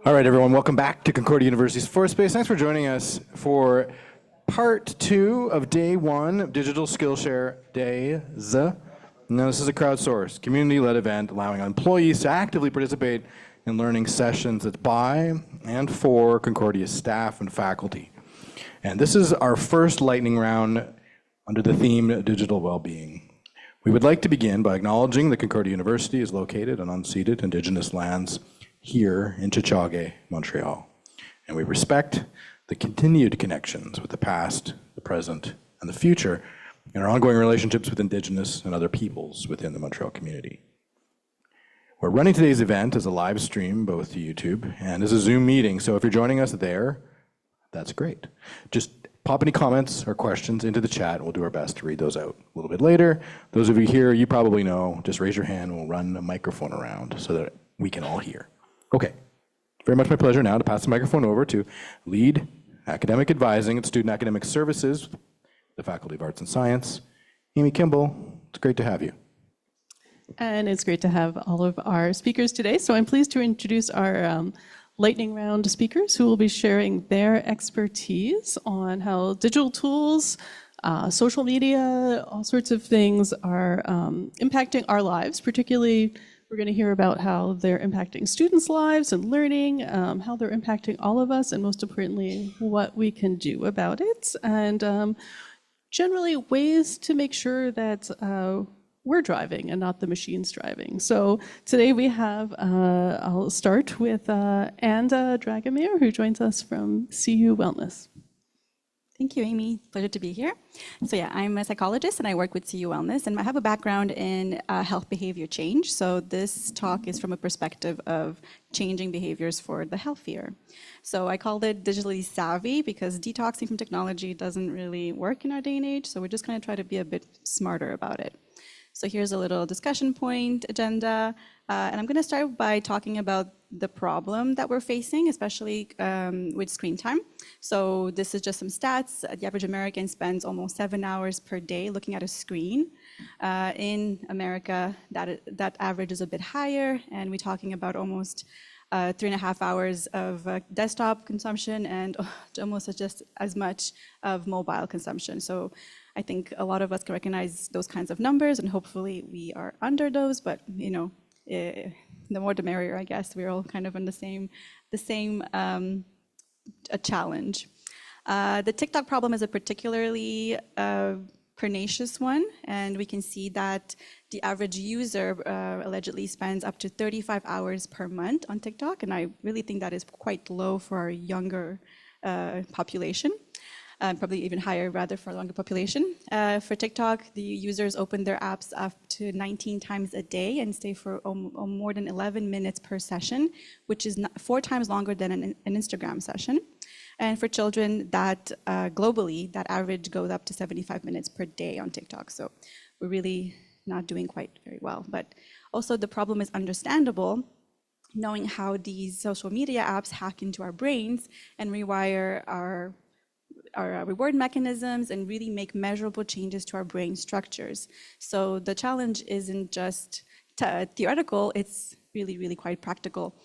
All right, everyone, welcome back to Concordia University's Force Space. Thanks for joining us for part 2 of day 1 of Digital Skillshare Days. Now, this is a crowdsourced, community-led event allowing employees to actively participate in learning sessions that's by and for Concordia staff and faculty. And this is our first lightning round under the theme Digital Wellbeing. We would like to begin by acknowledging that Concordia University is located on unceded Indigenous lands here in Tiohtià:ke, Montreal. And we respect the continued connections with the past, the present, and the future, and our ongoing relationships with Indigenous and other peoples within the Montreal community. We're running today's event as a live stream, both to YouTube and as a Zoom meeting, so if you're joining us there, that's great. Just pop any comments or questions into the chat, and we'll do our best to read those out a little bit later. Those of you here, you probably know, just raise your hand and we'll run a microphone around so that we can all hear. Okay, very much my pleasure now to pass the microphone over to Lead Academic Advising and Student Academic Services, the Faculty of Arts and Science, Amy Kimball. It's great to have you. And it's great to have all of our speakers today. So I'm pleased to introduce our lightning round speakers who will be sharing their expertise on how digital tools, social media, all sorts of things are impacting our lives. Particularly, we're going to hear about how they're impacting students' lives and learning, how they're impacting all of us, and most importantly, what we can do about it. And generally, ways to make sure that we're driving and not the machines driving. So today we have, I'll start with Dragomir, who joins us from CU Wellness. Thank you, Amy. Pleasure to be here. So yeah, I'm a psychologist and I work with CU Wellness, and I have a background in health behavior change. So this talk is from a perspective of changing behaviors for the healthier. So I called it digitally savvy because detoxing from technology doesn't really work in our day and age. So we're just going to try to be a bit smarter about it. So here's a little discussion point agenda. And I'm going to start by talking about the problem that we're facing, especially with screen time. So this is just some stats. The average American spends almost 7 hours per day looking at a screen. In America, that average is a bit higher, and we're talking about almost 3.5 hours of desktop consumption and almost just as much of mobile consumption. So I think a lot of us can recognize those kinds of numbers, and hopefully we are under those, but you know, the more the merrier, I guess. We're all kind of in the same challenge. The TikTok problem is a particularly pernicious one, and we can see that the average user allegedly spends up to 35 hours per month on TikTok, and I really think that is quite low for our younger population. Probably even higher, rather, for a longer population. For TikTok, the users open their apps up to 19 times a day and stay for more than 11 minutes per session, which is 4 times longer than an Instagram session. And for children, that globally, that average goes up to 75 minutes per day on TikTok. So we're really not doing quite very well. But also the problem is understandable, knowing how these social media apps hack into our brains and rewire our reward mechanisms and really make measurable changes to our brain structures. So the challenge isn't just theoretical, it's really, really quite practical.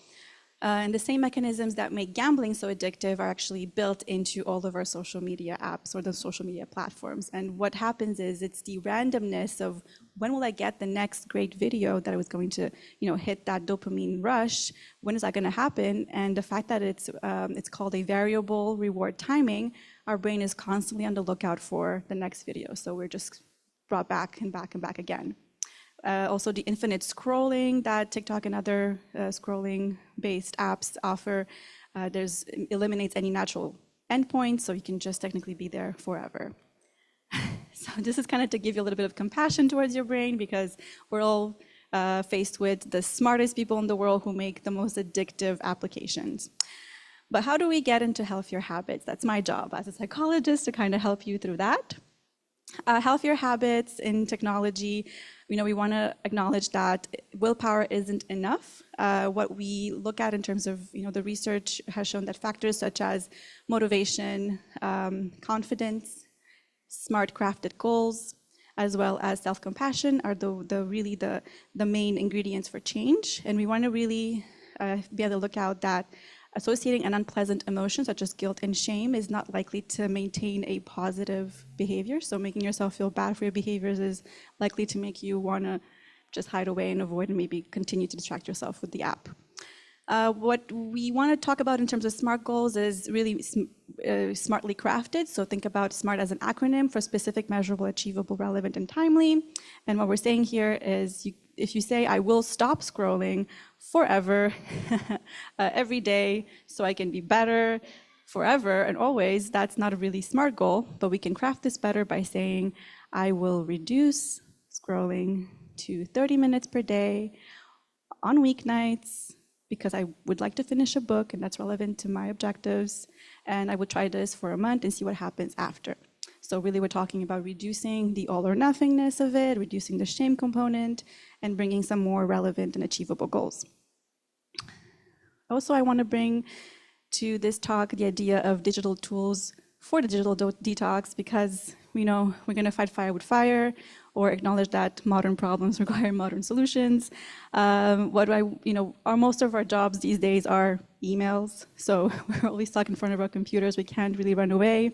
And the same mechanisms that make gambling so addictive are actually built into all of our social media apps or the social media platforms. And what happens is it's the randomness of when will I get the next great video that I was going to, hit that dopamine rush? When is that going to happen? And the fact that it's called a variable reward timing, our brain is constantly on the lookout for the next video. So we're just brought back and back and back again. Also, the infinite scrolling that TikTok and other scrolling-based apps offer, eliminates any natural endpoint, so you can just technically be there forever. So this is kind of to give you a little bit of compassion towards your brain, because we're all faced with the smartest people in the world who make the most addictive applications. But how do we get into healthier habits? That's my job as a psychologist, to kind of help you through that. Healthier habits in technology, we want to acknowledge that willpower isn't enough. What we look at in terms of, the research has shown that factors such as motivation, confidence, smart crafted goals, as well as self-compassion are the main ingredients for change. And we want to really be on the lookout that associating an unpleasant emotion such as guilt and shame is not likely to maintain a positive behavior. So making yourself feel bad for your behaviors is likely to make you want to just hide away and avoid and maybe continue to distract yourself with the app. What we want to talk about in terms of SMART goals is really smartly crafted. So think about SMART as an acronym for specific, measurable, achievable, relevant, and timely. And what we're saying here is if you say, I will stop scrolling forever, every day, so I can be better forever and always, that's not a really SMART goal, but we can craft this better by saying, I will reduce scrolling to 30 minutes per day on weeknights, because I would like to finish a book and that's relevant to my objectives. And I would try this for a month and see what happens after. So really we're talking about reducing the all or nothingness of it, reducing the shame component, and bringing some more relevant and achievable goals. Also, I want to bring to this talk the idea of digital tools for the digital detox, because we know we're going to fight fire with fire, or acknowledge that modern problems require modern solutions. Most of our jobs these days are emails, so we're always stuck in front of our computers. We can't really run away.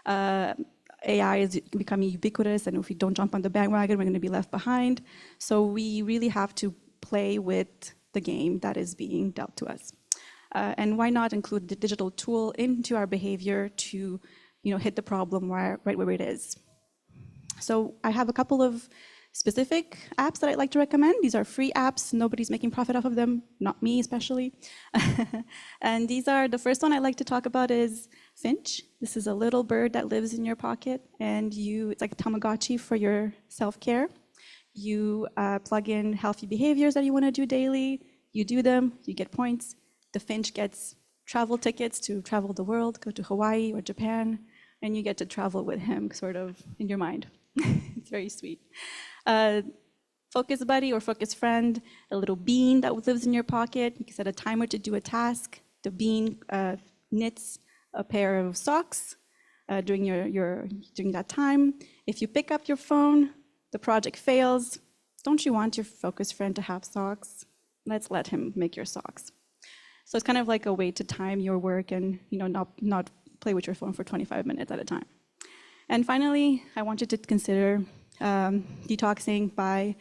AI is becoming ubiquitous, and if we don't jump on the bandwagon, we're going to be left behind. So we really have to play with the game that is being dealt to us. And why not include the digital tool into our behavior to hit the problem right where it is. So I have a couple of specific apps that I'd like to recommend. These are free apps. Nobody's making profit off of them, not me especially. And the first one I'd like to talk about is Finch. This is a little bird that lives in your pocket, and it's like a Tamagotchi for your self-care. You plug in healthy behaviors that you want to do daily. You do them, you get points. The Finch gets travel tickets to travel the world, go to Hawaii or Japan, and you get to travel with him sort of in your mind. It's very sweet. Focus buddy or focus friend, a little bean that lives in your pocket. You can set a timer to do a task. The bean knits a pair of socks during that time. If you pick up your phone, the project fails. Don't you want your focus friend to have socks? Let's let him make your socks. So it's kind of like a way to time your work and not play with your phone for 25 minutes at a time. And finally, I want you to consider detoxing by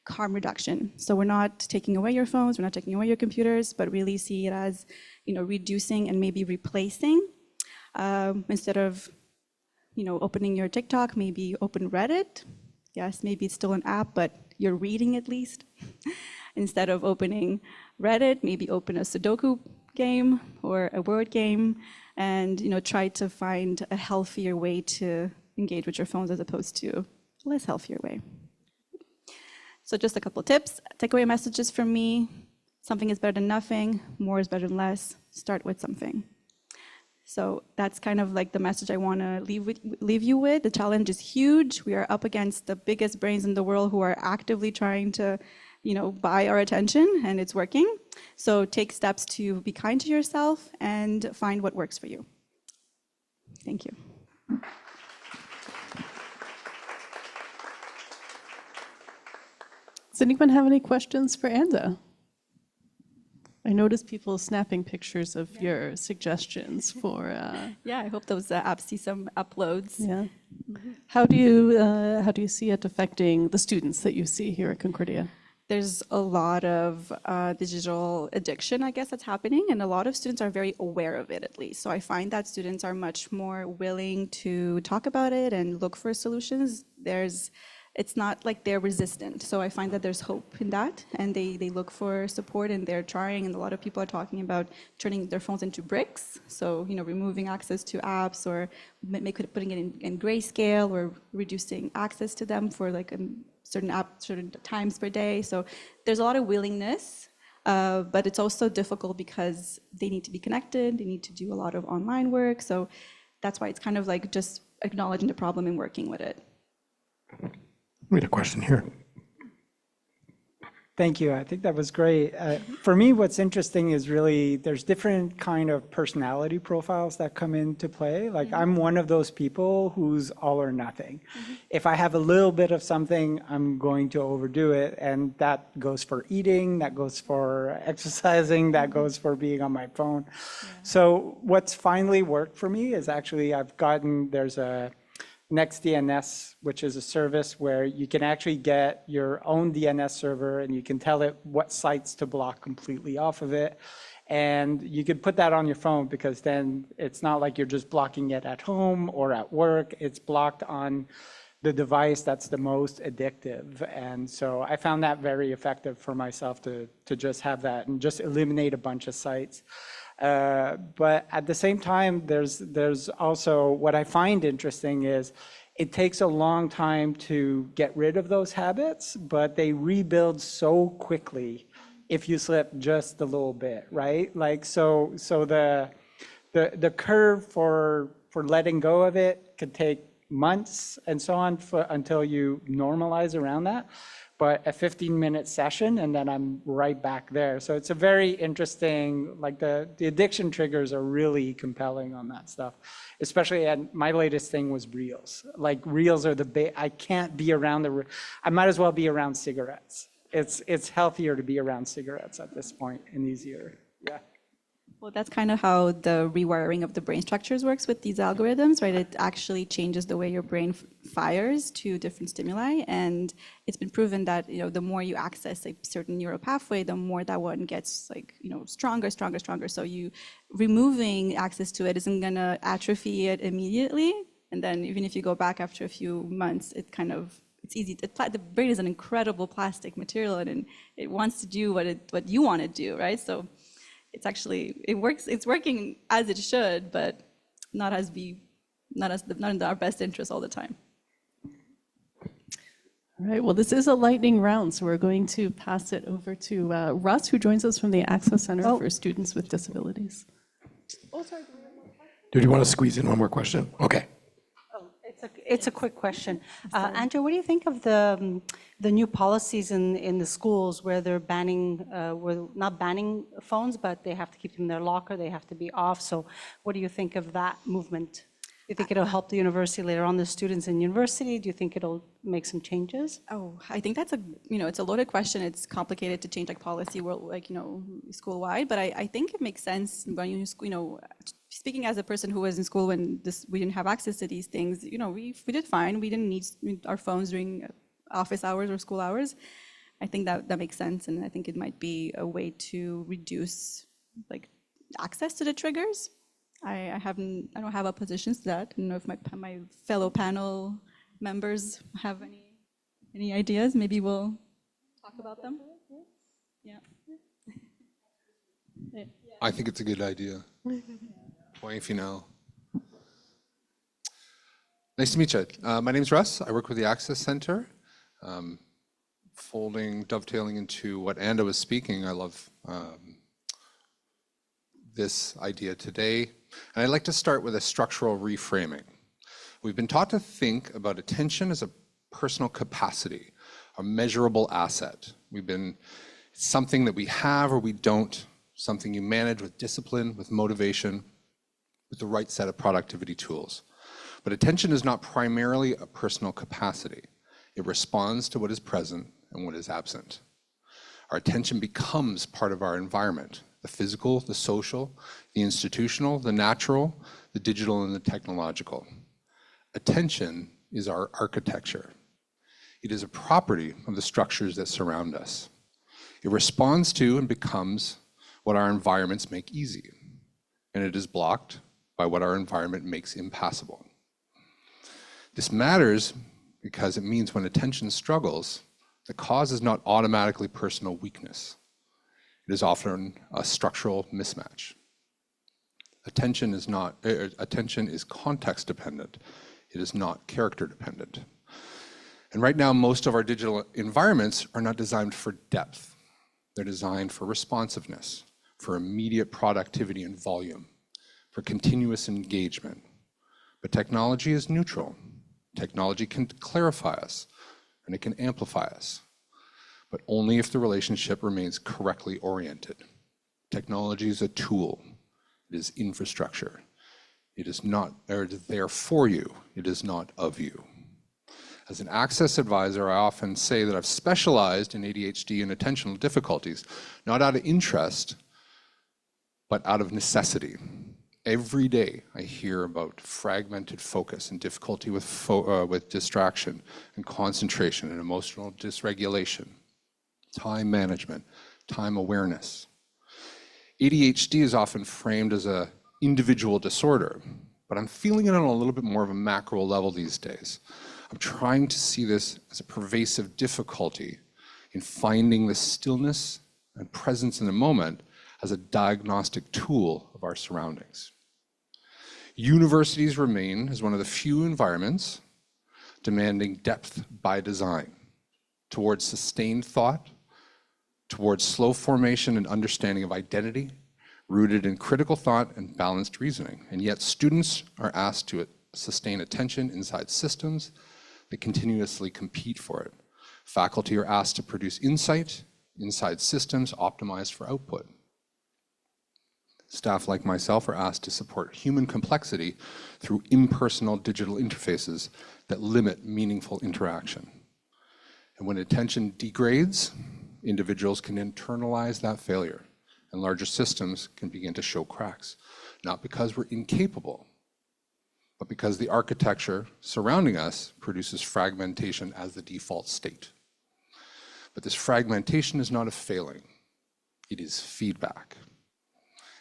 harm reduction. So we're not taking away your phones, we're not taking away your computers, but really see it as reducing and maybe replacing. Instead of opening your TikTok, maybe open Reddit. Yes, maybe it's still an app, but you're reading at least. Instead of opening Reddit, maybe open a Sudoku game or a word game, and try to find a healthier way to engage with your phones as opposed to a less healthier way. So just a couple of tips. Takeaway messages from me. Something is better than nothing. More is better than less. Start with something. So that's kind of like the message I want to leave you with. The challenge is huge. We are up against the biggest brains in the world who are actively trying to buy our attention, and it's working. So take steps to be kind to yourself and find what works for you. Thank you. Does anyone have any questions for Anza? I noticed people snapping pictures of your suggestions for. Yeah, I hope those apps see some uploads. Yeah. How do you see it affecting the students that you see here at Concordia? There's a lot of digital addiction, I guess, that's happening, and a lot of students are very aware of it, at least. So I find that students are much more willing to talk about it and look for solutions. It's not like they're resistant. So I find that there's hope in that, and they look for support, and they're trying, and a lot of people are talking about turning their phones into bricks. So, removing access to apps, or putting it in grayscale, or reducing access to them for like certain times per day. So there's a lot of willingness, but it's also difficult because they need to be connected, they need to do a lot of online work. So that's why it's kind of like just acknowledging the problem and working with it. We had a question here. Thank you. I think that was great. For me, what's interesting is really there's different kind of personality profiles that come into play. Like I'm one of those people who's all or nothing. If I have a little bit of something, I'm going to overdo it. And that goes for eating, that goes for exercising, that goes for being on my phone. So what's finally worked for me is actually there's a NextDNS, which is a service where you can actually get your own DNS server and you can tell it what sites to block completely off of it. And you can put that on your phone because then it's not like you're just blocking it at home or at work. It's blocked on the device that's the most addictive. And so I found that very effective for myself to just have that and just eliminate a bunch of sites. But at the same time, there's also what I find interesting is it takes a long time to get rid of those habits, but they rebuild so quickly if you slip just a little bit, right? Like so the curve for letting go of it could take months and so on until you normalize around that. But a 15-minute session, and then I'm right back there. So it's a very interesting, like the addiction triggers are really compelling on that stuff. Especially, and my latest thing was Reels. Like Reels are I can't be around I might as well be around cigarettes. It's healthier to be around cigarettes at this point and easier, yeah. Well, that's kind of how the rewiring of the brain structures works with these algorithms, right? It actually changes the way your brain fires to different stimuli, and it's been proven that the more you access a certain neural pathway, the more that one gets stronger. So you removing access to it isn't going to atrophy it immediately, and then even if you go back after a few months, it's easy. The brain is an incredible plastic material, and it wants to do what you want to do, right? So it works. It's working as it should, but not in our best interest all the time. All right, well, this is a lightning round, so we're going to pass it over to Russ, who joins us from the Access Center for Students with Disabilities. Do you want to squeeze in one more question? Okay. It's a quick question. Andrew, what do you think of the new policies in the schools where they're not banning phones, but they have to keep them in their locker, they have to be off? So what do you think of that movement? Do you think it'll help the university later on, the students in university? Do you think it'll make some changes? Oh, I think that's it's a loaded question. It's complicated to change policy school-wide, but I think it makes sense when speaking as a person who was in school when we didn't have access to these things, we did fine. We didn't need our phones during office hours or school hours. I think that makes sense, and I think it might be a way to reduce access to the triggers. I don't have oppositions to that. I don't know if my fellow panel members have any ideas. Maybe we'll talk about them. Yeah. I think it's a good idea. Point final. Nice to meet you. My name's Russ. I work with the Access Center. Dovetailing into what Anda was speaking, I love this idea today. And I'd like to start with a structural reframing. We've been taught to think about attention as a personal capacity, a measurable asset. It's something that we have or we don't, something you manage with discipline, with motivation, with the right set of productivity tools. But attention is not primarily a personal capacity. It responds to what is present and what is absent. Our attention becomes part of our environment, the physical, the social, the institutional, the natural, the digital, and the technological. Attention is our architecture. It is a property of the structures that surround us. It responds to and becomes what our environments make easy, and it is blocked by what our environment makes impassable. This matters because it means when attention struggles, the cause is not automatically personal weakness. It is often a structural mismatch. Attention is context dependent. It is not character dependent. And right now, most of our digital environments are not designed for depth. They're designed for responsiveness, for immediate productivity and volume, for continuous engagement. But technology is neutral. Technology can clarify us, and it can amplify us. but only if the relationship remains correctly oriented. Technology is a tool. It is infrastructure. It is not, or it is there for you. It is not of you. As an access advisor, I often say that I've specialized in ADHD and attentional difficulties, not out of interest, but out of necessity. Every day I hear about fragmented focus and difficulty with distraction and concentration and emotional dysregulation, time management, time awareness. ADHD is often framed as an individual disorder, but I'm feeling it on a little bit more of a macro level these days. I'm trying to see this as a pervasive difficulty in finding the stillness and presence in the moment as a diagnostic tool of our surroundings. Universities remain as one of the few environments demanding depth by design towards sustained thought, towards slow formation and understanding of identity, rooted in critical thought and balanced reasoning. And yet students are asked to sustain attention inside systems that continuously compete for it. Faculty are asked to produce insight inside systems optimized for output. Staff like myself are asked to support human complexity through impersonal digital interfaces that limit meaningful interaction. And when attention degrades, individuals can internalize that failure, and larger systems can begin to show cracks, not because we're incapable, but because the architecture surrounding us produces fragmentation as the default state. But this fragmentation is not a failing, it is feedback.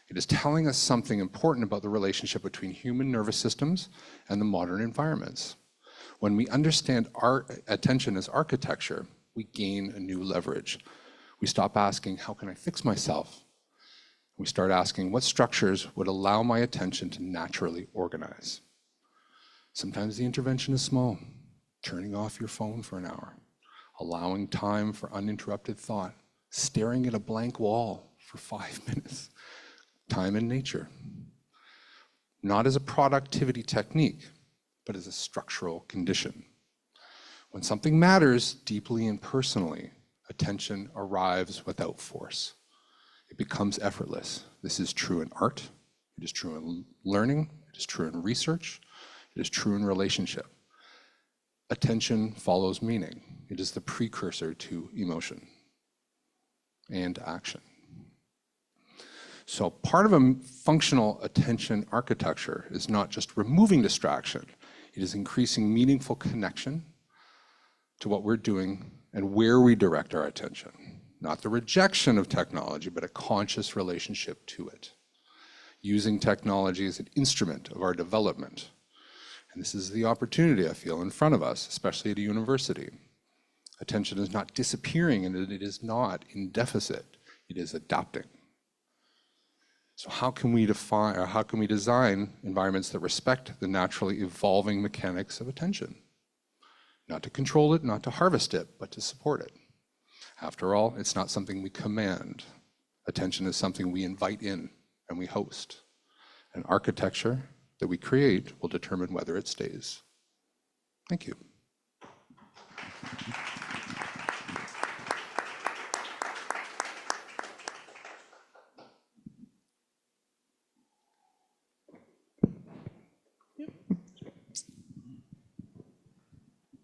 It is telling us something important about the relationship between human nervous systems and the modern environments. When we understand our attention as architecture, we gain a new leverage. We stop asking, how can I fix myself? We start asking, what structures would allow my attention to naturally organize? Sometimes the intervention is small, turning off your phone for an hour, allowing time for uninterrupted thought, staring at a blank wall for 5 minutes, time in nature. Not as a productivity technique, but as a structural condition. When something matters deeply and personally, attention arrives without force. It becomes effortless. This is true in art, it is true in learning, it is true in research, it is true in relationship. Attention follows meaning. It is the precursor to emotion and action. So part of a functional attention architecture is not just removing distraction, it is increasing meaningful connection to what we're doing and where we direct our attention. Not the rejection of technology, but a conscious relationship to it. Using technology as an instrument of our development. And this is the opportunity I feel in front of us, especially at a university. Attention is not disappearing and it is not in deficit, it is adapting. So how can we define, or how can we design environments that respect the naturally evolving mechanics of attention? Not to control it, not to harvest it, but to support it. After all, it's not something we command. Attention is something we invite in and we host. An architecture that we create will determine whether it stays. Thank you.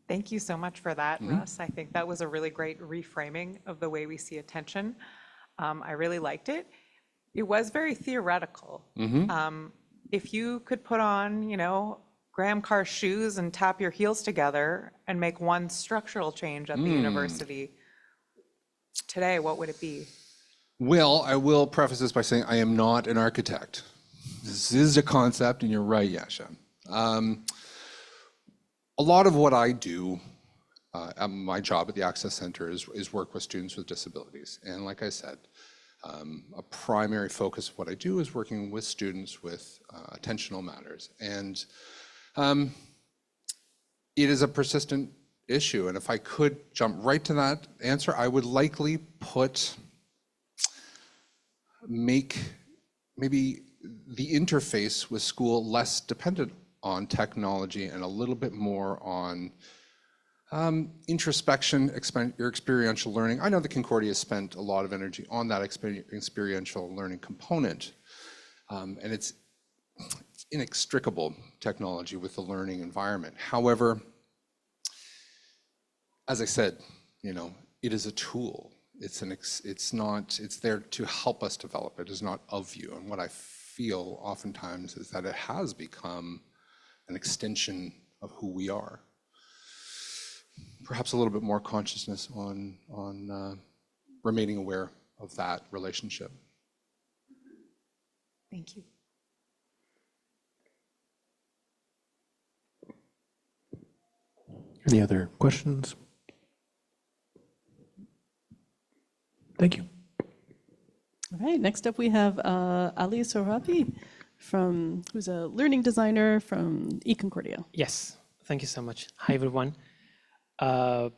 Thank you so much for that, Russ. I think that was a really great reframing of the way we see attention. I really liked it. It was very theoretical. If you could put on, Graham Carr's shoes and tap your heels together and make one structural change at the university today, what would it be? Well, I will preface this by saying I am not an architect. This is a concept, and you're right, Yasha. A lot of what I do at my job at the Access Center is work with students with disabilities. And like I said, a primary focus of what I do is working with students with attentional matters. And it is a persistent issue. And if I could jump right to that answer, I would likely make maybe the interface with school less dependent on technology and a little bit more on Introspection, your experiential learning. I know that Concordia spent a lot of energy on that experiential learning component, and it's inextricable technology with the learning environment. However, as I said, it is a tool. It's there to help us develop. It is not of you. And what I feel oftentimes is that it has become an extension of who we are. Perhaps a little bit more consciousness on remaining aware of that relationship. Thank you. Any other questions? Thank you. All right, next up we have Ali Sohrabi, who's a learning designer from Concordia. Yes, thank you so much. Hi, everyone.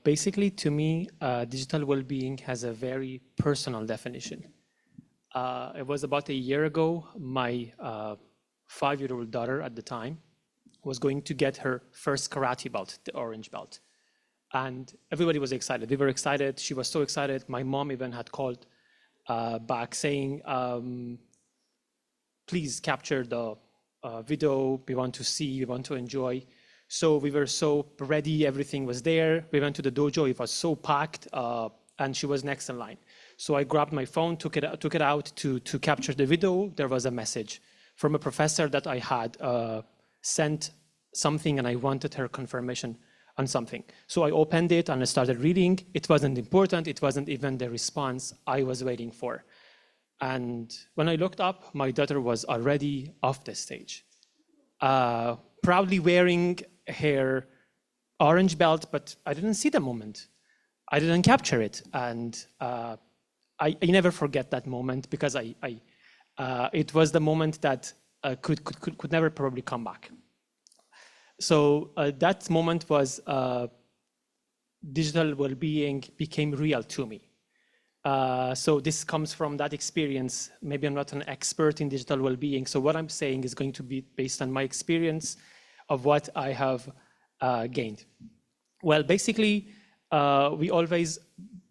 Basically, to me, digital well-being has a very personal definition. It was about a year ago, my 5-year-old daughter at the time was going to get her first karate belt, the orange belt. And everybody was excited. They were excited. She was so excited. My mom even had called back saying, please capture the video. We want to see, we want to enjoy. So we were so ready. Everything was there. We went to the dojo. It was so packed, and she was next in line. So I grabbed my phone, took it out to capture the video. There was a message from a professor that I had sent something, and I wanted her confirmation on something. So I opened it and I started reading. It wasn't important. It wasn't even the response I was waiting for. And when I looked up, my daughter was already off the stage, proudly wearing her orange belt, but I didn't see the moment. I didn't capture it. And I never forget that moment, because it was the moment that could never probably come back. So that moment was digital well-being became real to me. So this comes from that experience. Maybe I'm not an expert in digital well-being, so what I'm saying is going to be based on my experience of what I have gained. Well, basically, we always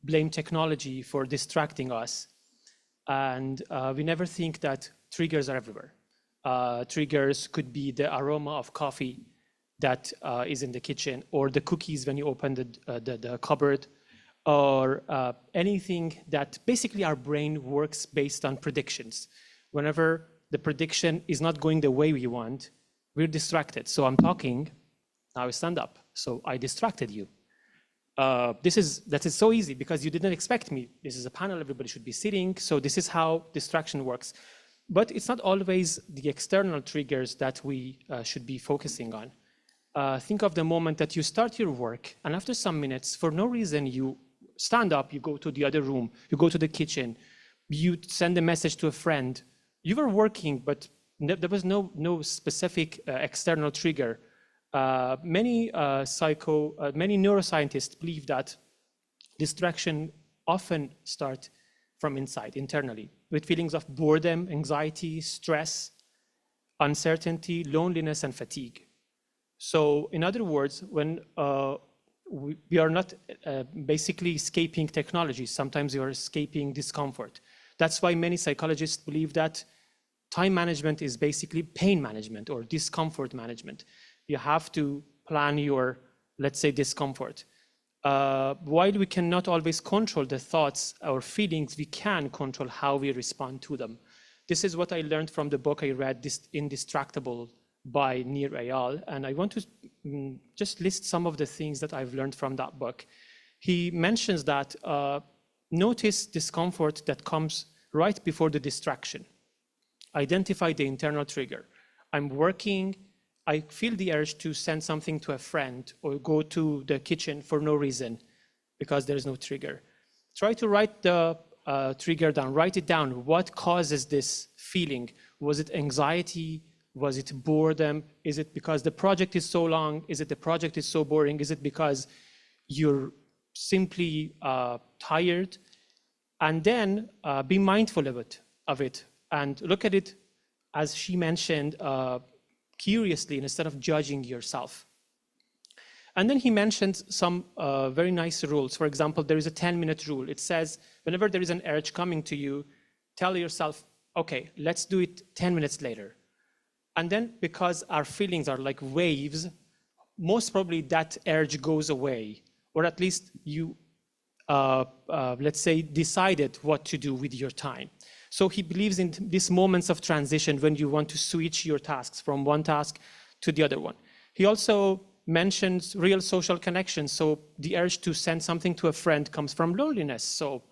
blame technology for distracting us, and we never think that triggers are everywhere. Triggers could be the aroma of coffee that is in the kitchen, or the cookies when you open the cupboard, or anything that basically our brain works based on predictions. Whenever the prediction is not going the way we want, we're distracted. So I'm talking, now I stand up. So I distracted you. That is so easy because you didn't expect me. This is a panel, everybody should be sitting. So this is how distraction works. But it's not always the external triggers that we should be focusing on. Think of the moment that you start your work, and after some minutes, for no reason, you stand up, you go to the other room, you go to the kitchen, you send a message to a friend. You were working, but there was no specific external trigger. Many neuroscientists believe that distraction often starts from inside, internally, with feelings of boredom, anxiety, stress, uncertainty, loneliness, and fatigue. So in other words, when we are not basically escaping technology, sometimes we are escaping discomfort. That's why many psychologists believe that time management is basically pain management or discomfort management. You have to plan your, let's say, discomfort. While we cannot always control the thoughts or feelings, we can control how we respond to them. This is what I learned from the book I read, Indistractable by Nir Eyal, and I want to just list some of the things that I've learned from that book. He mentions that notice discomfort that comes right before the distraction. Identify the internal trigger. I'm working, I feel the urge to send something to a friend or go to the kitchen for no reason because there's no trigger. Try to write the trigger down, write it down. What causes this feeling? Was it anxiety? Was it boredom? Is it because the project is so long? Is it the project is so boring? Is it because you're simply tired? And then be mindful of it and look at it, as she mentioned, curiously instead of judging yourself. And then he mentioned some very nice rules. For example, there is a 10-minute rule. It says, whenever there is an urge coming to you, tell yourself, okay, let's do it 10 minutes later. And then because our feelings are like waves, most probably that urge goes away, or at least you, let's say, decided what to do with your time. So he believes in these moments of transition when you want to switch your tasks from one task to the other one. He also mentions real social connections. So the urge to send something to a friend comes from loneliness. So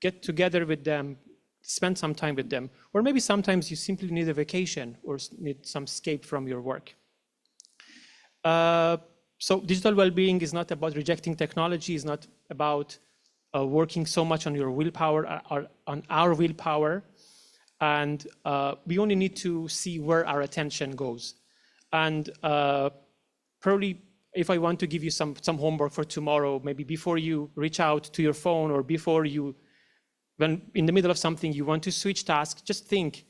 get together with them, spend some time with them. Or maybe sometimes you simply need a vacation or need some escape from your work. So digital well-being is not about rejecting technology, it's not about working so much on your willpower, or on our willpower. And we only need to see where our attention goes. And probably if I want to give you some homework for tomorrow, maybe before you reach out to your phone or before you, when in the middle of something you want to switch tasks, just think,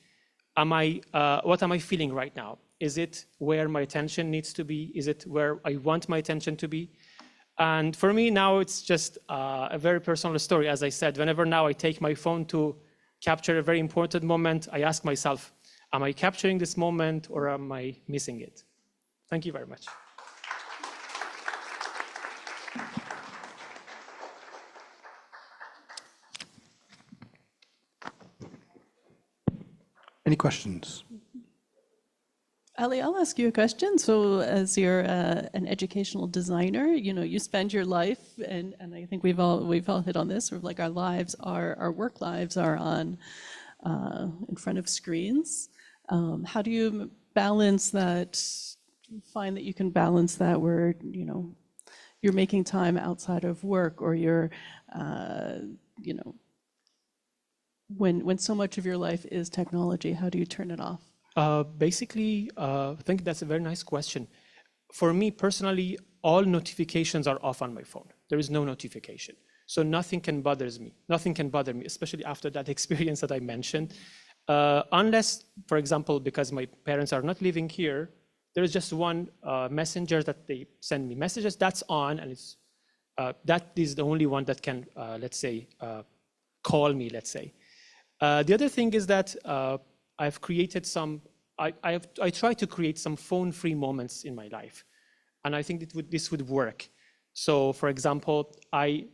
what am I feeling right now? Is it where my attention needs to be? Is it where I want my attention to be? And for me now, it's just a very personal story. As I said, whenever now I take my phone to capture a very important moment, I ask myself, am I capturing this moment or am I missing it? Thank you very much. Any questions? Ali, I'll ask you a question. So as you're an educational designer, you spend your life, and I think we've all hit on this, sort of like our lives, our work lives are on in front of screens. How do you balance that, find that you can balance that where, you're making time outside of work, or you're, when so much of your life is technology, how do you turn it off? Basically, I think that's a very nice question. For me personally, all notifications are off on my phone. There is no notification. So nothing can bother me. Nothing can bother me, especially after that experience that I mentioned. Unless, for example, because my parents are not living here, there is just one messenger that they send me messages, that's on, and it's, that is the only one that can, let's say, call me, let's say. The other thing is that I've created some, I try to create some phone-free moments in my life. And I think this would work. So for example, I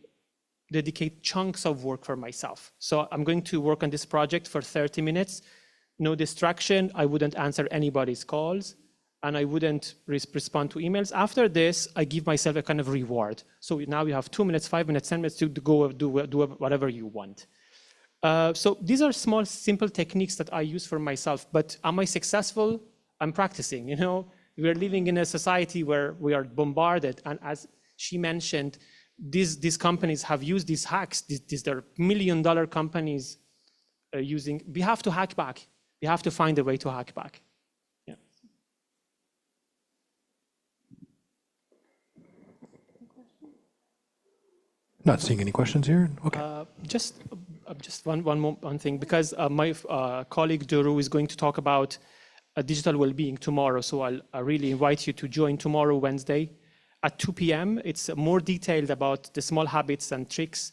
dedicate chunks of work for myself. So I'm going to work on this project for 30 minutes, no distraction, I wouldn't answer anybody's calls, and I wouldn't respond to emails. After this, I give myself a kind of reward. So now you have 2 minutes, 5 minutes, 10 minutes to go do whatever you want. So these are small, simple techniques that I use for myself, but am I successful? I'm practicing, We're living in a society where we are bombarded, and as she mentioned, these companies have used these hacks, these are million-dollar companies using, we have to hack back. We have to find a way to hack back. Yeah. Not seeing any questions here? Okay. Just one thing, because my colleague Duru is going to talk about digital well-being tomorrow, so I really invite you to join tomorrow, Wednesday, at 2 p.m. It's more detailed about the small habits and tricks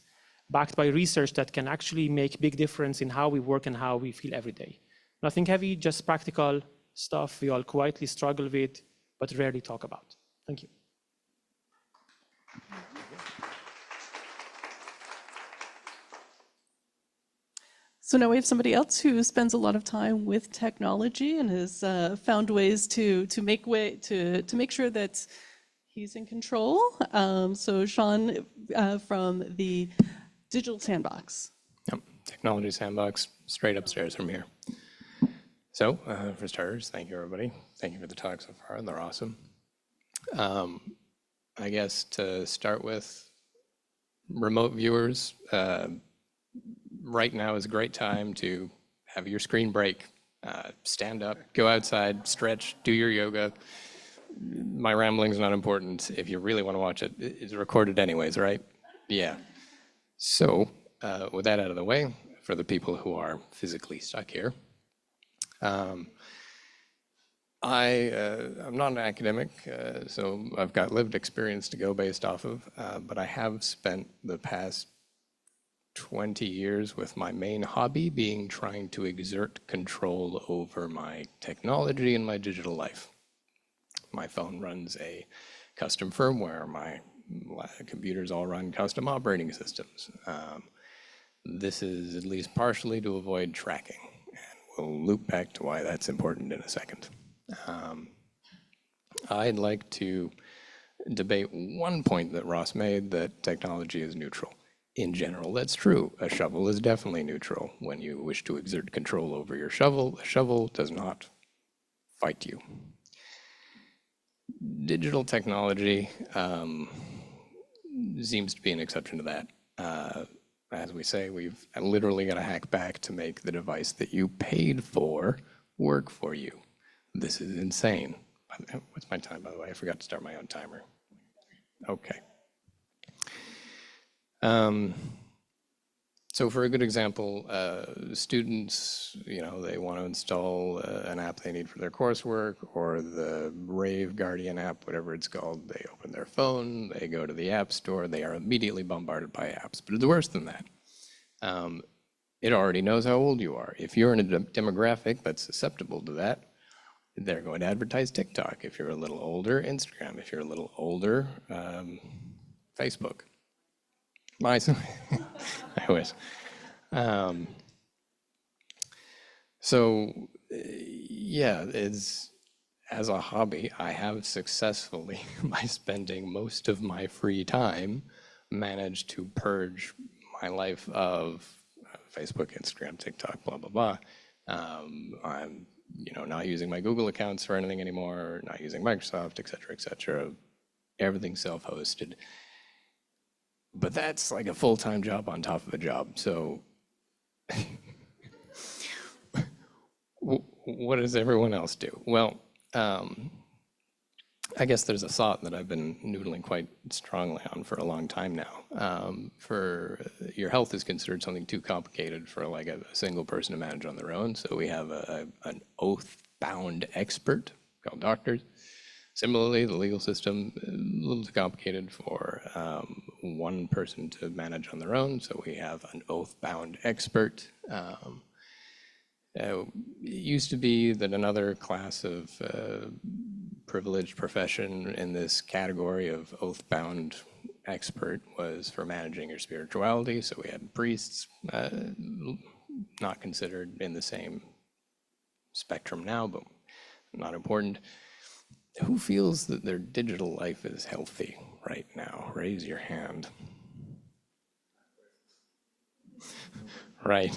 backed by research that can actually make big difference in how we work and how we feel every day. Nothing heavy, just practical stuff we all quietly struggle with, but rarely talk about. Thank you. So now we have somebody else who spends a lot of time with technology and has found ways to make sure that he's in control. So Sean from the Digital Sandbox. Yep, Technology Sandbox, straight upstairs from here. So for starters, thank you everybody. Thank you for the talk so far, they're awesome. I guess to start with, remote viewers, right now is a great time to have your screen break, stand up, go outside, stretch, do your yoga. My rambling's not important. If you really want to watch it, it's recorded anyways, right? Yeah. So with that out of the way, for the people who are physically stuck here, I'm not an academic, so I've got lived experience to go based off of, but I have spent the past 20 years with my main hobby being trying to exert control over my technology and my digital life. My phone runs a custom firmware. My computers all run custom operating systems. This is at least partially to avoid tracking. And we'll loop back to why that's important in a second. I'd like to debate one point that Ross made, that technology is neutral. In general, that's true. A shovel is definitely neutral. When you wish to exert control over your shovel, a shovel does not fight you. Digital technology seems to be an exception to that. As we say, we've literally got to hack back to make the device that you paid for work for you. This is insane. What's my time, by the way? I forgot to start my own timer. Okay. So for a good example, students, they want to install an app they need for their coursework, or the Rave Guardian app, whatever it's called. They open their phone, they go to the App Store, they are immediately bombarded by apps. But it's worse than that. It already knows how old you are. If you're in a demographic that's susceptible to that, they're going to advertise TikTok. If you're a little older, Instagram. If you're a little older, Facebook. I wish. As a hobby, I have successfully, by spending most of my free time, managed to purge my life of Facebook, Instagram, TikTok, blah, blah, blah. I'm, not using my Google accounts for anything anymore, not using Microsoft, et cetera, et cetera. Everything's self-hosted. But that's like a full-time job on top of a job. So what does everyone else do? Well, I guess there's a thought that I've been noodling quite strongly on for a long time now. For your health is considered something too complicated for like a single person to manage on their own. So we have an oath-bound expert called doctors. Similarly, the legal system, a little too complicated for one person to manage on their own, so we have an oath-bound expert. It used to be that another class of privileged profession in this category of oath-bound expert was for managing your spirituality, so we had priests, not considered in the same spectrum now, but not important. Who feels that their digital life is healthy right now? Raise your hand. Right.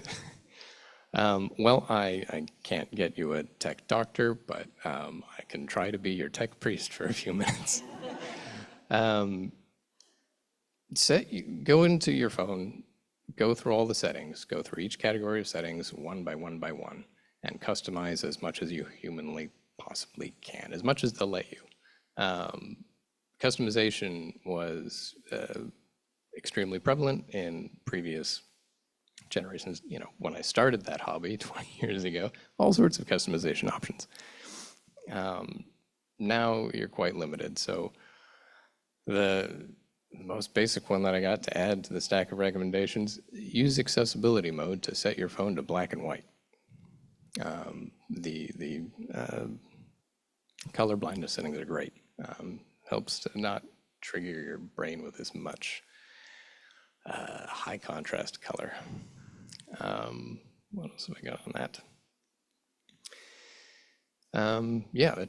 Well, I can't get you a tech doctor, but I can try to be your tech priest for a few minutes. Go into your phone, go through all the settings, go through each category of settings one by one by one, and customize as much as you humanly possibly can, as much as they'll let you. Customization was extremely prevalent in previous generations. When I started that hobby 20 years ago, all sorts of customization options. Now you're quite limited. So the most basic one that I got to add to the stack of recommendations, use accessibility mode to set your phone to black and white. The color blindness settings are great. Helps to not trigger your brain with as much high contrast color. What else have I got on that?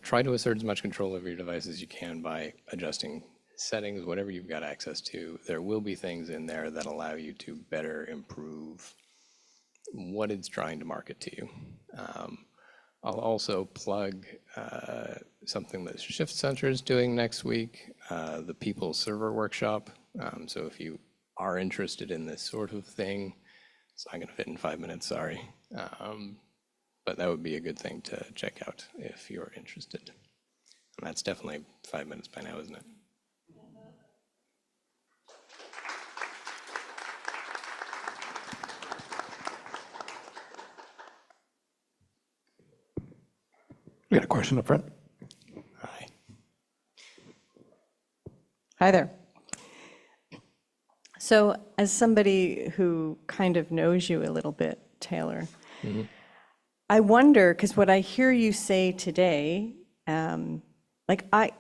Try to assert as much control over your device as you can by adjusting settings, whatever you've got access to. There will be things in there that allow you to better improve what it's trying to market to you. I'll also plug something that Shift Center is doing next week, the People Server Workshop. So if you are interested in this sort of thing, it's not going to fit in 5 minutes, sorry. But that would be a good thing to check out if you're interested. And that's definitely 5 minutes by now, isn't it? We got a question up front. Hi. Hi there. So, as somebody who kind of knows you a little bit, Taylor, I wonder, because what I hear you say today, like I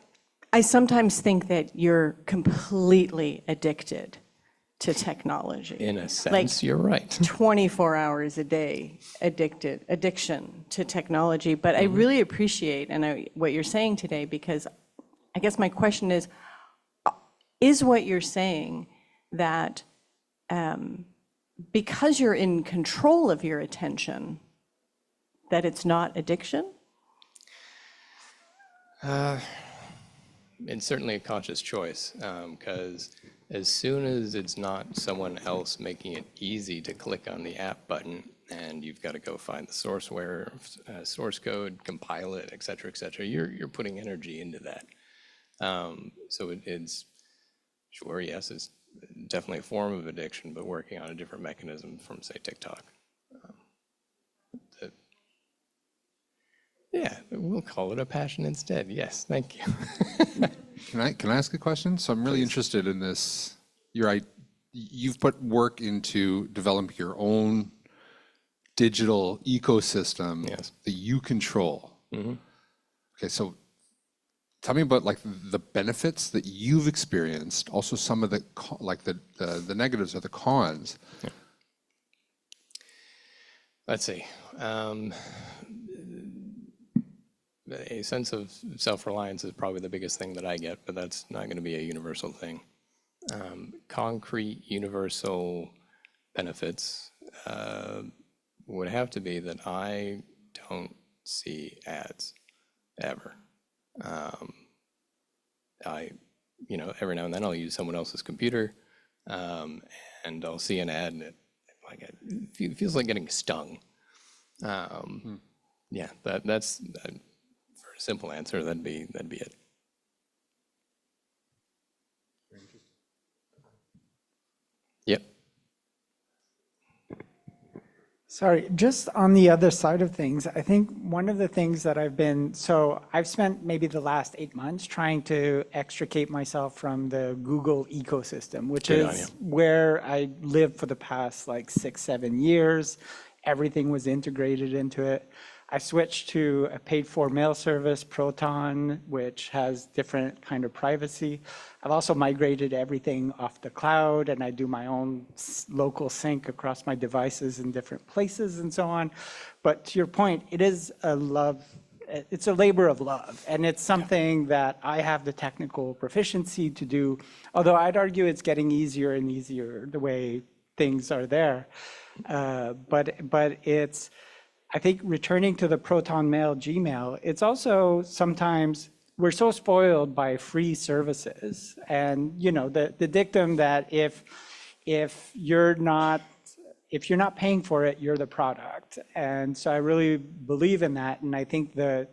sometimes think that you're completely addicted to technology. In a sense, Like you're right. 24 hours a day addiction to technology. But I really appreciate what you're saying today, because I guess my question is what you're saying that because you're in control of your attention, that it's not addiction? It's certainly a conscious choice, because as soon as it's not someone else making it easy to click on the app button, and you've got to go find the source code, compile it, et cetera, you're putting energy into that. So it's, sure, yes, it's definitely a form of addiction, but working on a different mechanism from, say, TikTok. Yeah, we'll call it a passion instead. Yes, thank you. Can I ask a question? So I'm really interested in this. You've put work into developing your own digital ecosystem that you control. Okay, so tell me about like the benefits that you've experienced. Also, some of the the negatives or the cons. Let's see. A sense of self-reliance is probably the biggest thing that I get, but that's not going to be a universal thing. Concrete, universal benefits would have to be that I don't see ads ever. Every now and then I'll use someone else's computer, and I'll see an ad, and it feels like getting stung. Yeah, that's. For a simple answer, that'd be it. Yep. Sorry, just on the other side of things, I think one of the things that I've spent maybe the last 8 months trying to extricate myself from the Google ecosystem, which is where I lived for the past like 6-7 years. Everything was integrated into it. I switched to a paid-for mail service, Proton, which has different kind of privacy. I've also migrated everything off the cloud, and I do my own local sync across my devices in different places and so on. But to your point, it's a labor of love, and it's something that I have the technical proficiency to do, although I'd argue it's getting easier and easier the way things are there. But it's, I think, returning to the Proton Mail Gmail, it's also sometimes we're so spoiled by free services, and the dictum that if you're not paying for it, you're the product. And so I really believe in that, and I think the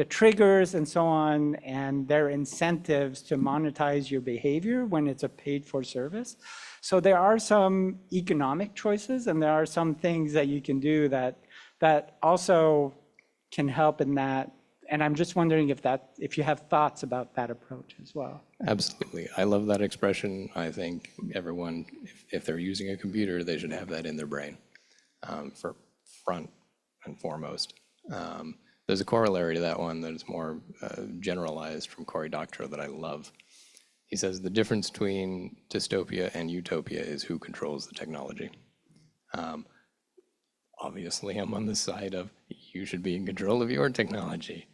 triggers and so on and their incentives to monetize your behavior when it's a paid for service. So there are some economic choices, and there are some things that you can do that also can help in that. And I'm just wondering if you have thoughts about that approach as well. Absolutely. I love that expression. I think everyone, if they're using a computer, they should have that in their brain for front and foremost. There's a corollary to that one that is more generalized from Cory Doctorow that I love. He says the difference between dystopia and utopia is who controls the technology. Obviously, I'm on the side of you should be in control of your technology.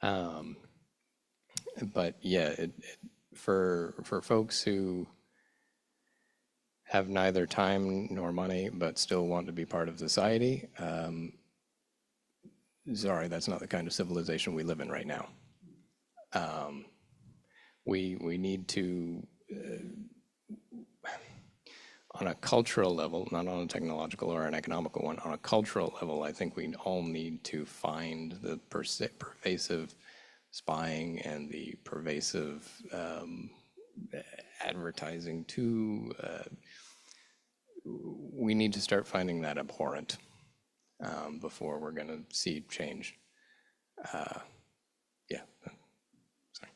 But yeah, for folks who have neither time nor money but still want to be part of society, sorry, that's not the kind of civilization we live in right now. We need to, on a cultural level, not on a technological or an economical one, on a cultural level, I think we all need to find the pervasive spying and the pervasive advertising too. We need to start finding that abhorrent before we're going to see change. Yeah, sorry.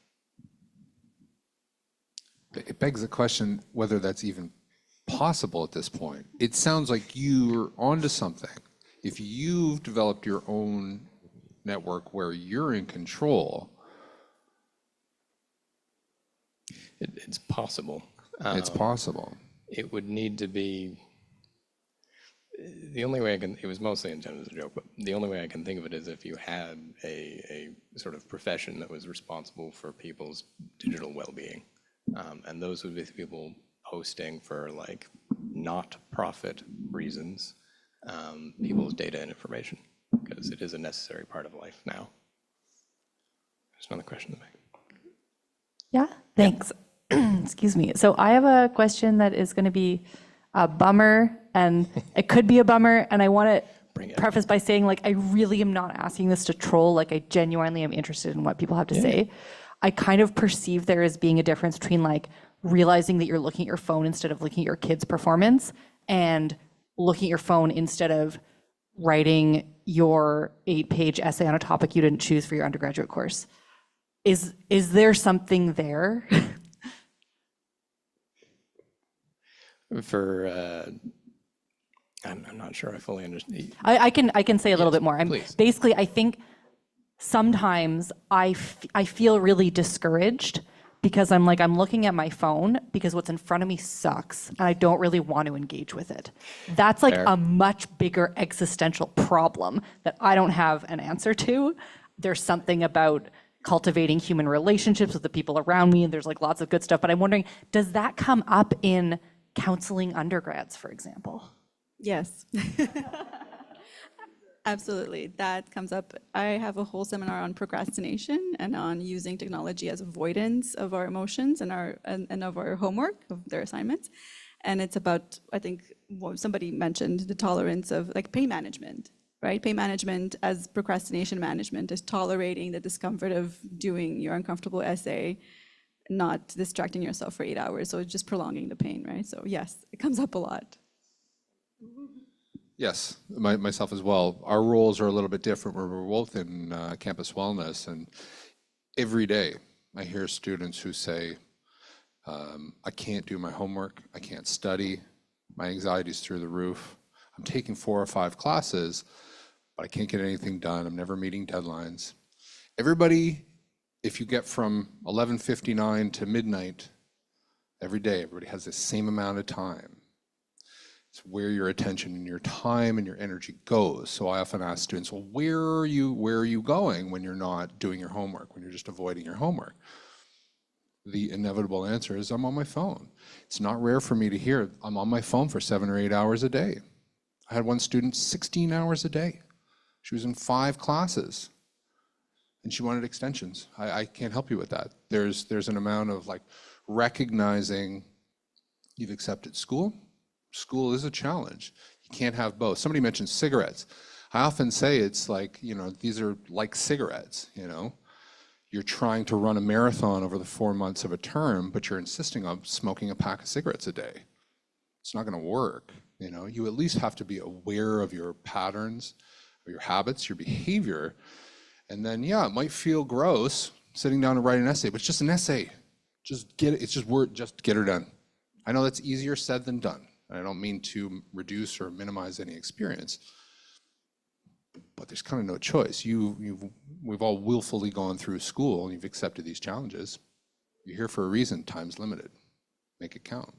It begs the question whether that's even possible at this point. It sounds like you're onto something. If you've developed your own network where you're in control, It's possible. it's possible. It would need to be, the only way I can, it was mostly intended as a joke, but the only way I can think of it is if you had a sort of profession that was responsible for people's digital well-being. And those would be the people hosting for like not profit reasons, people's data and information, because it is a necessary part of life now. There's another question to make. Yeah, thanks. Excuse me. So I have a question that is going to be a bummer, and it could be a bummer, and I want to preface by saying, like, I really am not asking this to troll. Like, I genuinely am interested in what people have to say. I kind of perceive there as being a difference between, like, realizing that you're looking at your phone instead of looking at your kid's performance, and looking at your phone instead of writing your 8-page essay on a topic you didn't choose for your undergraduate course. Is there something there? I'm not sure I fully understand. I can say a little bit more. Please. Basically, I think sometimes I feel really discouraged because I'm looking at my phone because what's in front of me sucks and I don't really want to engage with it. That's like a much bigger existential problem that I don't have an answer to. There's something about cultivating human relationships with the people around me, and there's like lots of good stuff, but I'm wondering, does that come up in counseling undergrads, for example? Yes. Absolutely. That comes up. I have a whole seminar on procrastination and on using technology as avoidance of our emotions and of our homework, of their assignments. And it's about, I think somebody mentioned the tolerance of like pain management, right? Pain management as procrastination management is tolerating the discomfort of doing your uncomfortable essay, not distracting yourself for 8 hours. So it's just prolonging the pain, right? So yes, it comes up a lot. Yes, myself as well. Our roles are a little bit different. We're both in campus wellness, and every day I hear students who say, I can't do my homework, I can't study, my anxiety's through the roof. I'm taking 4 or 5 classes, but I can't get anything done. I'm never meeting deadlines. Everybody, if you get from 11:59 to midnight every day, everybody has the same amount of time. It's where your attention and your time and your energy goes. So I often ask students, well, where are you going when you're not doing your homework, when you're just avoiding your homework? The inevitable answer is I'm on my phone. It's not rare for me to hear I'm on my phone for 7 or 8 hours a day. I had one student 16 hours a day. She was in 5 classes and she wanted extensions. I can't help you with that. There's an amount of like recognizing you've accepted school. School is a challenge. You can't have both. Somebody mentioned cigarettes. I often say it's like, these are like cigarettes, You're trying to run a marathon over the 4 months of a term, but you're insisting on smoking a pack of cigarettes a day. It's not going to work. You at least have to be aware of your patterns, of your habits, your behavior. And then, yeah, it might feel gross sitting down and writing an essay, but it's just an essay. Just get it. It's just word. Just get her done. I know that's easier said than done. I don't mean to reduce or minimize any experience, but there's kind of no choice. We've all willfully gone through school and you've accepted these challenges. You're here for a reason. Time's limited. Make it count.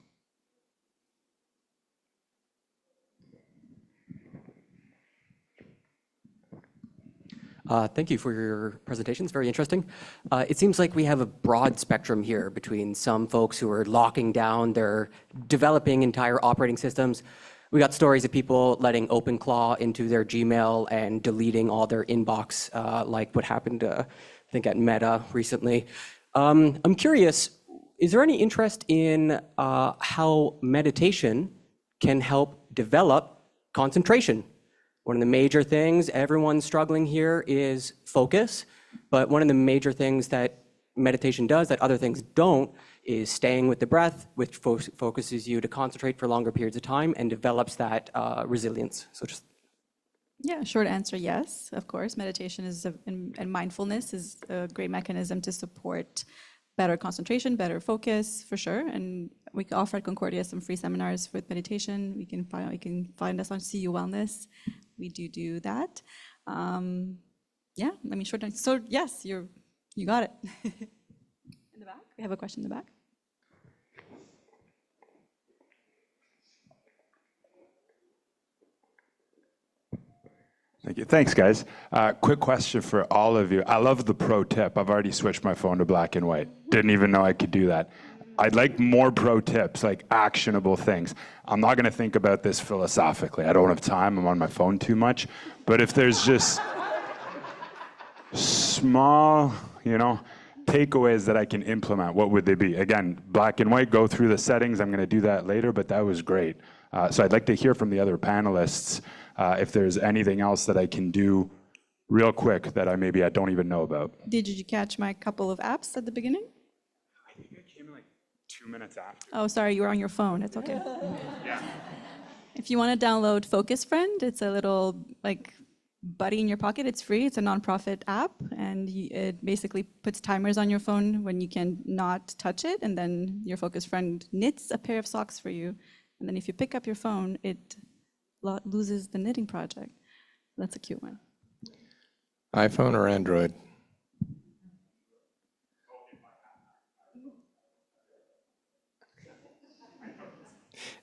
Thank you for your presentation. It's very interesting. It seems like we have a broad spectrum here between some folks who are locking down, they're developing entire operating systems. We got stories of people letting OpenClaw into their Gmail and deleting all their inbox, like what happened, I think, at Meta recently. I'm curious, is there any interest in how meditation can help develop concentration? One of the major things everyone's struggling here is focus, but one of the major things that meditation does that other things don't is staying with the breath, which focuses you to concentrate for longer periods of time and develops that resilience. So just Yeah, short answer, yes, of course. Meditation is and mindfulness is a great mechanism to support better concentration, better focus, for sure. And we can offer at Concordia some free seminars with meditation. You can find us on CU Wellness. We do that. Yeah, I mean, short answer. So yes, you got it. In the back, we have a question in the back. Thank you. Thanks, guys. Quick question for all of you. I love the pro tip. I've already switched my phone to black and white. Didn't even know I could do that. I'd like more pro tips, like actionable things. I'm not going to think about this philosophically. I don't have time. I'm on my phone too much. But if there's just small, takeaways that I can implement, what would they be? Again, black and white, go through the settings. I'm going to do that later, but that was great. So I'd like to hear from the other panelists if there's anything else that I can do real quick that I don't even know about. Did you catch my couple of apps at the beginning? I think it came in like 2 minutes after. Oh, sorry, you were on your phone. It's okay. Yeah. If you want to download Focus Friend, it's a little buddy in your pocket. It's free. It's a nonprofit app, and it basically puts timers on your phone when you can not touch it, and then your Focus Friend knits a pair of socks for you. And then if you pick up your phone, it loses the knitting project. That's a cute one. iPhone or Android?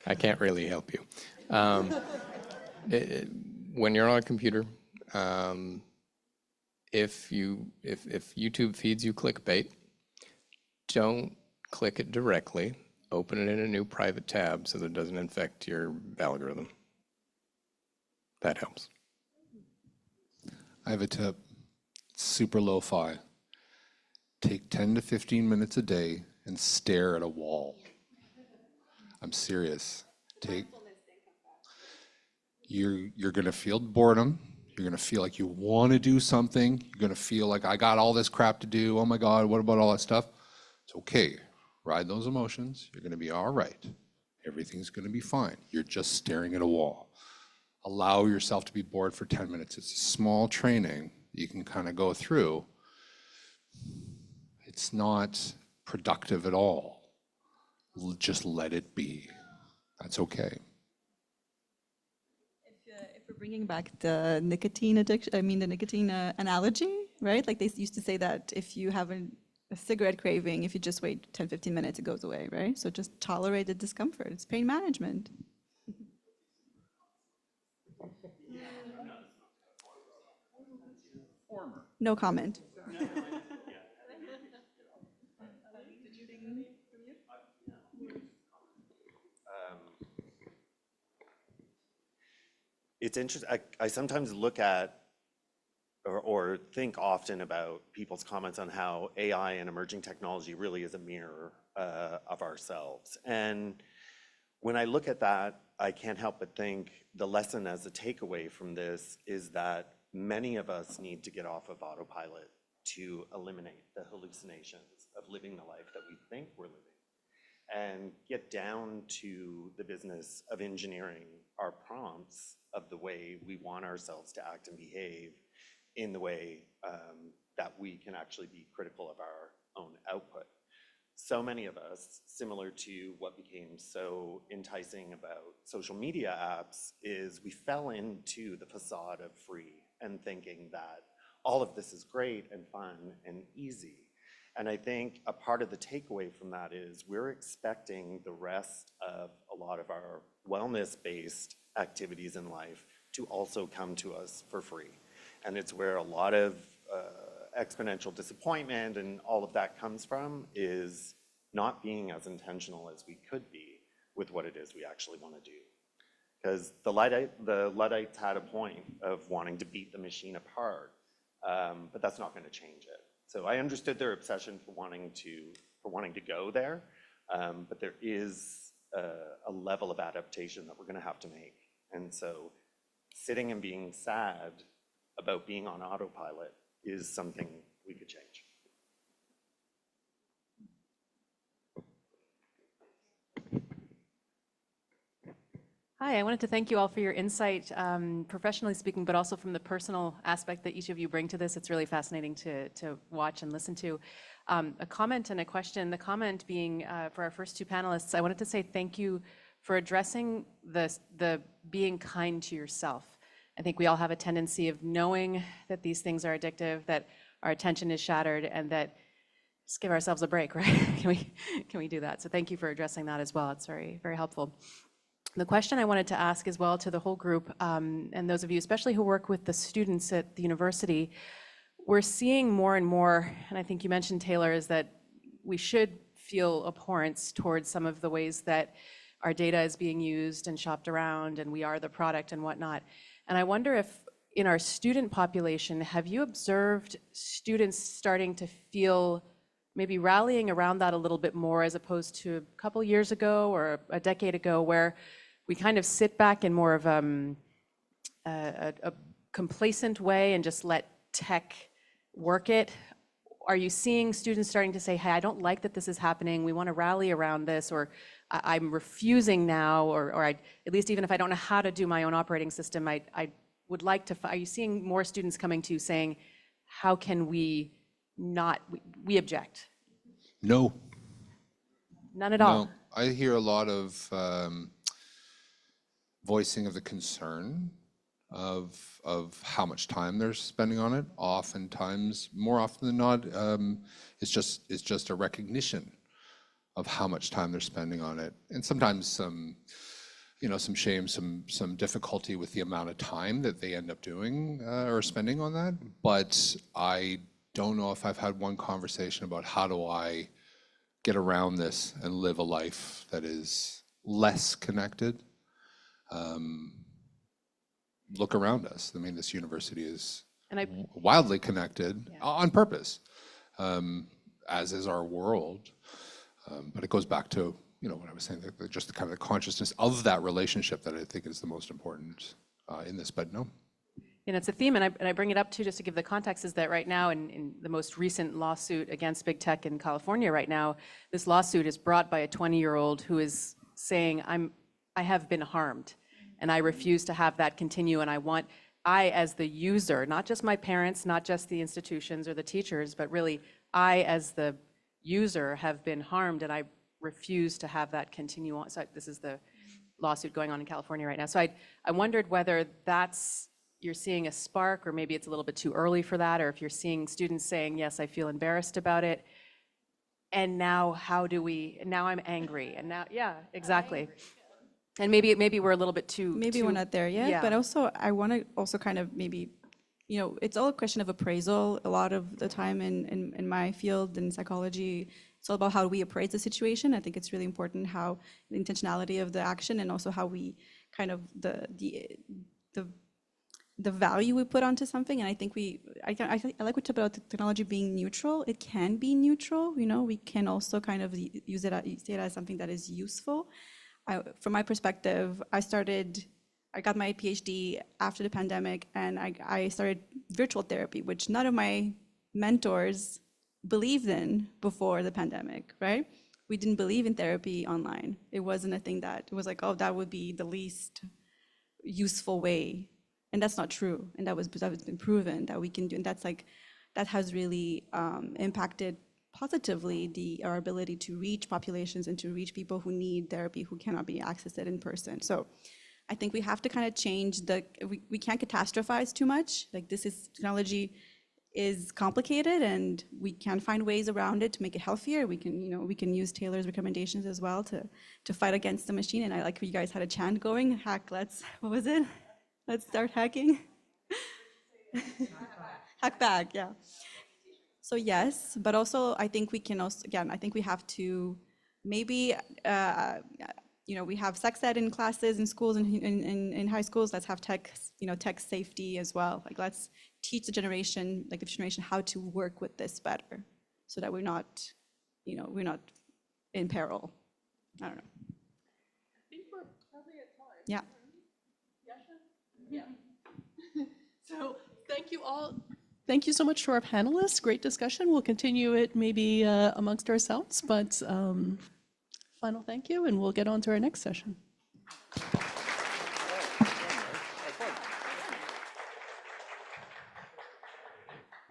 I can't really help you. When you're on a computer, if YouTube feeds you clickbait, don't click it directly. Open it in a new private tab so that it doesn't infect your algorithm. That helps. I have a tip. Super lo-fi. Take 10 to 15 minutes a day and stare at a wall. I'm serious. You're going to feel boredom. You're going to feel like you want to do something. You're going to feel like, I got all this crap to do. Oh my God, what about all that stuff? It's okay. Ride those emotions. You're going to be all right. Everything's going to be fine. You're just staring at a wall. Allow yourself to be bored for 10 minutes. It's a small training you can kind of go through. It's not productive at all. Just let it be. That's okay. If we're bringing back the nicotine addiction, the nicotine analogy, right? Like they used to say that if you have a cigarette craving, if you just wait 10, 15 minutes, it goes away, right? So just tolerate the discomfort. It's pain management. No comment. It's interesting. I sometimes look at or think often about people's comments on how AI and emerging technology really is a mirror of ourselves. And when I look at that, I can't help but think the lesson as a takeaway from this is that many of us need to get off of autopilot to eliminate the hallucinations of living the life that we think we're living and get down to the business of engineering our prompts of the way we want ourselves to act and behave in the way that we can actually be critical of our own output. So many of us, similar to what became so enticing about social media apps, is we fell into the facade of free and thinking that all of this is great and fun and easy. And I think a part of the takeaway from that is we're expecting the rest of a lot of our wellness-based activities in life to also come to us for free. And it's where a lot of exponential disappointment and all of that comes from, is not being as intentional as we could be with what it is we actually want to do. Because the Luddites had a point of wanting to beat the machine apart, but that's not going to change it. So I understood their obsession for wanting to go there, but there is a level of adaptation that we're going to have to make. And so sitting and being sad about being on autopilot is something we could change. Hi, I wanted to thank you all for your insight, professionally speaking, but also from the personal aspect that each of you bring to this. It's really fascinating to watch and listen to. A comment and a question. The comment being for our first two panelists, I wanted to say thank you for addressing the being kind to yourself. I think we all have a tendency of knowing that these things are addictive, that our attention is shattered, and that just give ourselves a break, right? Can we do that? So thank you for addressing that as well. It's very, very helpful. The question I wanted to ask as well to the whole group, and those of you especially who work with the students at the university, we're seeing more and more, and I think you mentioned, Taylor, is that we should feel abhorrence towards some of the ways that our data is being used and shopped around, and we are the product and whatnot. And I wonder if in our student population, have you observed students starting to feel maybe rallying around that a little bit more as opposed to a couple years ago or a decade ago, where we kind of sit back in more of a complacent way and just let tech work it? Are you seeing students starting to say, hey, I don't like that this is happening, we want to rally around this, or I'm refusing now, or at least even if I don't know how to do my own operating system, I would like to, are you seeing more students coming to you saying, how can we not, we object? No. None at all? No. I hear a lot of voicing of the concern of how much time they're spending on it. Oftentimes, more often than not, it's just a recognition of how much time they're spending on it, and sometimes some shame, some difficulty with the amount of time that they end up doing or spending on that. But I don't know if I've had one conversation about how do I get around this and live a life that is less connected. Look around us. I mean, this university is wildly connected on purpose, as is our world. But it goes back to what I was saying, just the kind of the consciousness of that relationship that I think is the most important in this. But no. It's a theme, and I bring it up too, just to give the context, is that right now in the most recent lawsuit against big tech in California right now, this lawsuit is brought by a 20-year-old who is saying, I have been harmed, and I refuse to have that continue, and I as the user, not just my parents, not just the institutions or the teachers, but really I as the user have been harmed, and I refuse to have that continue on. So this is the lawsuit going on in California right now. So I wondered whether you're seeing a spark, or maybe it's a little bit too early for that, or if you're seeing students saying, yes, I feel embarrassed about it, and now now I'm angry, and now, yeah, exactly. And maybe we're a little bit too... Maybe we're not there yet, but also I want to also kind of maybe, it's all a question of appraisal a lot of the time in my field in psychology. It's all about how we appraise the situation. I think it's really important how the intentionality of the action, and also how we kind of the value we put onto something. And I think I like what you talk about technology being neutral. It can be neutral. We can also kind of use it, see it as something that is useful. From my perspective, I got my PhD after the pandemic, and I started virtual therapy, which none of my mentors believed in before the pandemic, right? We didn't believe in therapy online. It wasn't a thing that, it was like, oh, that would be the least useful way. And that's not true. And that has been proven that we can do, and that has really impacted positively our ability to reach populations and to reach people who need therapy, who cannot be accessed in person. So I think we have to kind of change we can't catastrophize too much. Like, technology is complicated, and we can find ways around it to make it healthier. We can use Taylor's recommendations as well to fight against the machine. And I like you guys had a chant going, what was it? Let's start hacking. Hack back, yeah. So yes, but also I think we can also, again, I think we have to maybe, we have sex ed in classes in schools and in high schools. Let's have tech safety as well. Like, let's teach the generation how to work with this better, so that we're not in peril. I don't know. I think we're probably at time. Yeah. Yeah. So thank you all. Thank you so much to our panelists. Great discussion. We'll continue it maybe amongst ourselves, but final thank you, and we'll get on to our next session.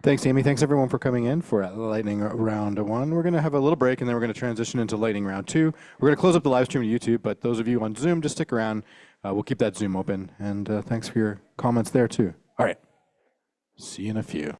Thanks, Amy. Thanks, everyone, for coming in for Lightning Round 1. We're going to have a little break, and then we're going to transition into Lightning Round 2. We're going to close up the live stream to YouTube, but those of you on Zoom, just stick around. We'll keep that Zoom open, and thanks for your comments there, too. All right. See you in a few.